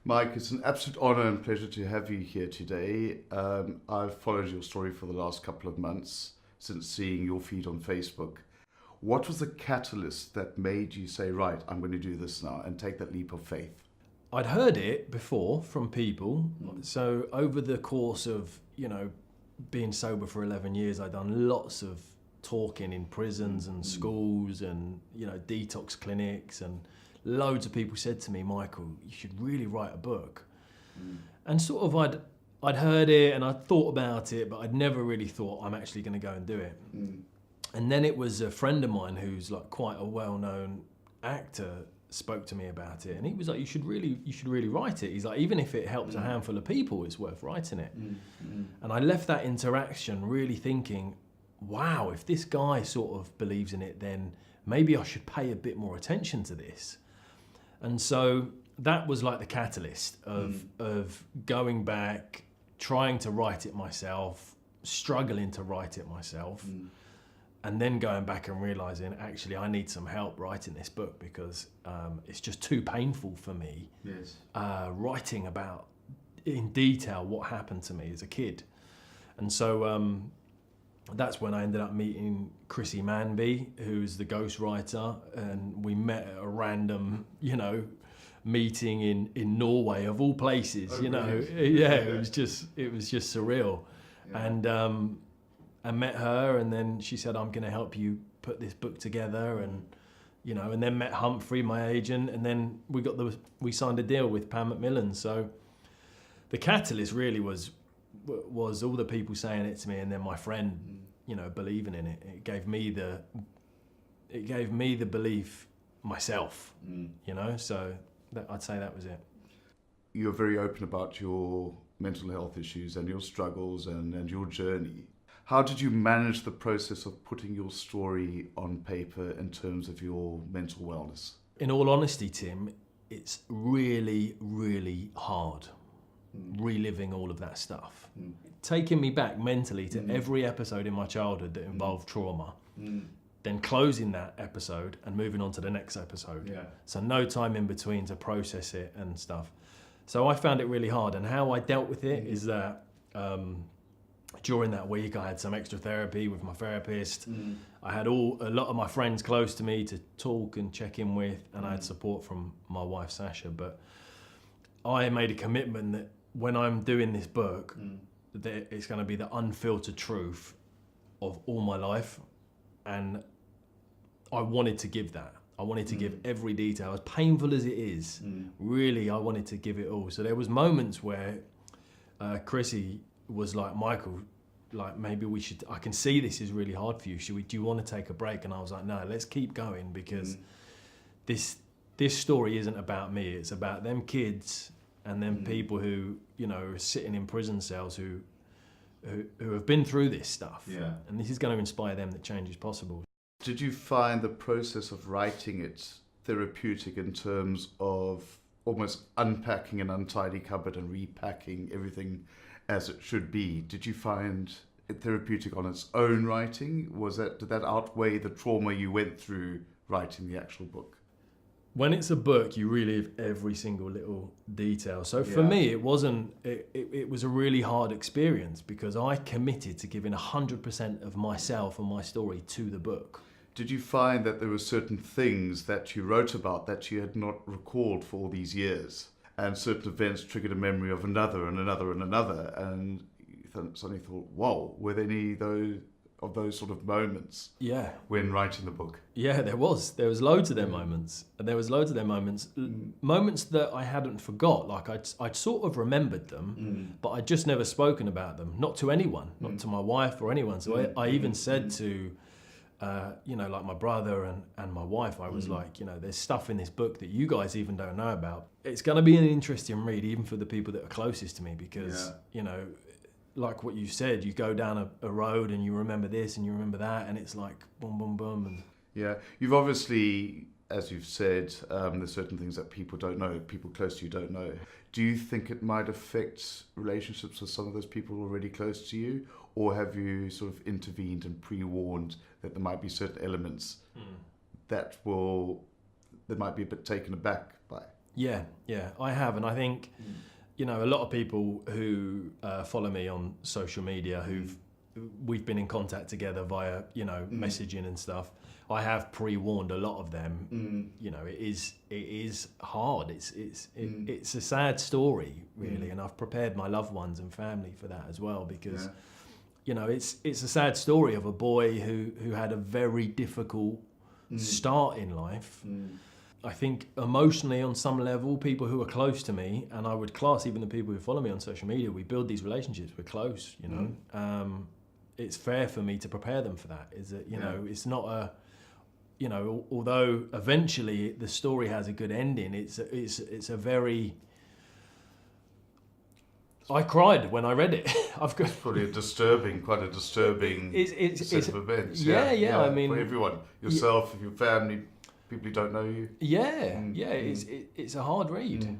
Mike, it's an absolute honor and pleasure to have you here today. I've followed your story for the last couple of months since seeing your feed on Facebook. What was the catalyst that made you say, right, I'm going to do this now and take that leap of faith? I'd heard it before from people. So over the course of, being sober for 11 years, I'd done lots of talking in prisons and schools and, detox clinics, and loads of people said to me, Michael, you should really write a book. And sort of I'd heard it and I'd thought about it, but I'd never really thought I'm actually going to go and do it. And then it was a friend of mine who's like quite a well-known actor spoke to me about it, and he was like, you should really write it. He's like, even if it helps a handful of people, it's worth writing it. And I left that interaction really thinking, wow, if this guy sort of believes in it, then maybe I should pay a bit more attention to this. And so that was like the catalyst of going back, trying to write it myself, struggling to write it myself, and then going back and realizing, actually, I need some help writing this book because it's just too painful for me. Yes. Writing about in detail what happened to me as a kid. And so that's when I ended up meeting Chrissy Manby, who's the ghostwriter, and we met at a random, meeting in Norway of all places. It was just surreal. Yeah. And I met her, and then she said, I'm going to help you put this book together, and and then met Humphrey, my agent, and then we signed a deal with Pam Macmillan. So the catalyst really was all the people saying it to me, and then my friend, believing in it. It gave me the belief myself, So I'd say that was it. You're very open about your mental health issues and your struggles and your journey. How did you manage the process of putting your story on paper in terms of your mental wellness? In all honesty, Tim, it's really, really hard reliving all of that stuff. Taking me back mentally to every episode in my childhood that involved trauma, then closing that episode and moving on to the next episode. Yeah. So no time in between to process it and stuff. So I found it really hard, and how I dealt with it is that during that week, I had some extra therapy with my therapist. I had a lot of my friends close to me to talk and check in with, and I had support from my wife, Sasha. But I made a commitment that when I'm doing this book, that it's going to be the unfiltered truth of all my life. And I wanted to give that. I wanted to give every detail, as painful as it is. Really, I wanted to give it all. So there was moments where Chrissy was like, Michael, like maybe I can see this is really hard for you. Do you want to take a break? And I was like, no, let's keep going, because this story isn't about me. It's about them kids and them people who, are sitting in prison cells who have been through this stuff. Yeah. And this is going to inspire them that change is possible. Did you find the process of writing it therapeutic in terms of almost unpacking an untidy cupboard and repacking everything as it should be? Did you find it therapeutic on its own writing? Did that outweigh the trauma you went through writing the actual book? When it's a book, you relive every single little detail. So for me, it was a really hard experience, because I committed to giving 100% of myself and my story to the book. Did you find that there were certain things that you wrote about that you had not recalled for all these years? And certain events triggered a memory of another and another and another, and you suddenly thought, whoa, were there any of those sort of moments when writing the book? Yeah, there was loads of their moments. Moments that I hadn't forgot. Like I'd sort of remembered them, but I'd just never spoken about them, not to anyone, not to my wife or anyone. So I even said to like my brother and my wife, I was like, there's stuff in this book that you guys even don't know about. It's going to be an interesting read, even for the people that are closest to me, because, like what you said, you go down a road and you remember this and you remember that, and it's like boom, boom, boom. And yeah, you've obviously, as you've said, there's certain things that people don't know, people close to you don't know. Do you think it might affect relationships with some of those people already close to you? Or have you sort of intervened and pre-warned that there might be certain elements that might be a bit taken aback by? Yeah, I have, and I think, you know, a lot of people who follow me on social media, we've been in contact together via, you know, messaging and stuff. I have pre-warned a lot of them. You know, it is hard. It's a sad story, really, and I've prepared my loved ones and family for that as well, because, you know, it's a sad story of a boy who had a very difficult start in life. I think emotionally, on some level, people who are close to me, and I would class even the people who follow me on social media, we build these relationships, we're close, you know. It's fair for me to prepare them for that. Is that, you know, it's not a, you know, although eventually the story has a good ending, it's a very... I cried when I read it. I've got quite a disturbing set of events. Yeah. I mean, for everyone, yourself, your family, people who don't know you. Yeah. It's a hard read.